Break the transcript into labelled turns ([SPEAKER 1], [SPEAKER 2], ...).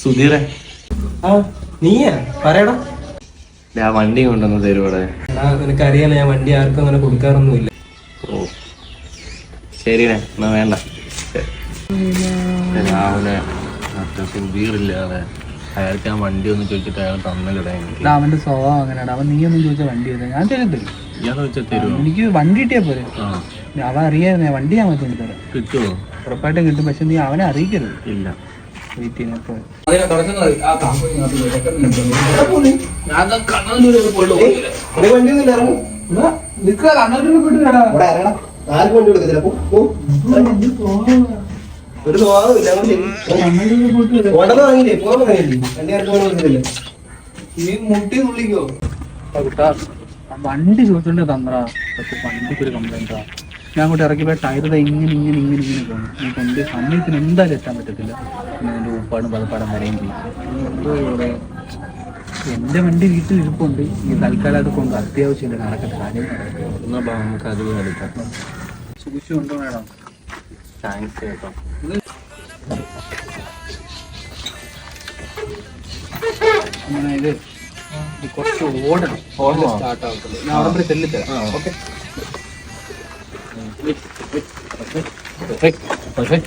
[SPEAKER 1] സുധീറെ,
[SPEAKER 2] നീയാ പറയടാ.
[SPEAKER 1] ഞാൻ വണ്ടി കൊണ്ടുവന്ന് തരുവിടെ.
[SPEAKER 2] നിനക്കറിയാലോ ഞാൻ വണ്ടി ആർക്കും അങ്ങനെ കൊടുക്കാറൊന്നുമില്ല.
[SPEAKER 1] ഓ ശരിനെ, എന്നാ വേണ്ട. രാവിലെ സുധീറില്ലാതെ അയാൾക്ക് ഞാൻ വണ്ടി ഒന്ന് ചോദിച്ചിട്ട് അയാൾ തന്നില്ലടാ.
[SPEAKER 3] അവന്റെ സ്വഭാവം അങ്ങനെയാണ്. അവൻ നീ ഒന്നും ചോദിച്ചാൽ വണ്ടി ഞാൻ തരും.
[SPEAKER 1] ഞാൻ ചോദിച്ചാൽ തരുമോ?
[SPEAKER 3] എനിക്ക് വണ്ടി കിട്ടിയാ പോരെ. അവൻ അറിയായിരുന്നേ വണ്ടി ഞാൻ മറ്റേ തരാം.
[SPEAKER 1] കിട്ടുമോ?
[SPEAKER 3] ഉറപ്പായിട്ടും കിട്ടും. പക്ഷെ നീ അവനെ അറിയിക്കരുത്.
[SPEAKER 1] ഇല്ല.
[SPEAKER 3] വെയിറ്റ് ചെയ്യുന്നപ്പോ
[SPEAKER 2] ഒരു സ്വഭാവമില്ല. വാങ്ങിയില്ലേ? പോകാൻ വണ്ടി ആർക്കും കൊടുക്കുന്നില്ല. നീ മുട്ടി തുള്ളിക്കോ?
[SPEAKER 3] വണ്ടി ചോദിച്ചോണ്ട് തന്നടാ. പക്ഷെ വണ്ടിക്ക് ഒരു കംപ്ലൈന്റാ. ഞാൻ അങ്ങോട്ട് ഇറക്കിയപ്പോ ടയർ ഇങ്ങനെ പോകുന്നു. നീ കൊണ്ട് സമയത്തിന് എന്തായാലും എത്താൻ പറ്റത്തില്ല. പിന്നെ എൻ്റെ ഉപ്പാടും പലപ്പാടും വരെയും ചെയ്യും. എൻ്റെ വണ്ടി വീട്ടിൽ ഇരിപ്പുണ്ട്. ഈ തൽക്കാലം അത് കൊണ്ട് അത്യാവശ്യമില്ല. നടക്കട്ടെ, കാര്യം
[SPEAKER 1] നമുക്ക് അത് എടുക്കാം.
[SPEAKER 3] സൂക്ഷിച്ചുണ്ടോ മേഡം?
[SPEAKER 1] താങ്ക്സ് കേട്ടോ.
[SPEAKER 3] അങ്ങനെ ഇത് കുറച്ച് ഓടണം. സ്റ്റാർട്ട് ആവത്തുള്ളൂ. ഞാൻ അവിടെ പോയി ചെല്ലിത്തരാം. ഓക്കെ.
[SPEAKER 1] Perfect.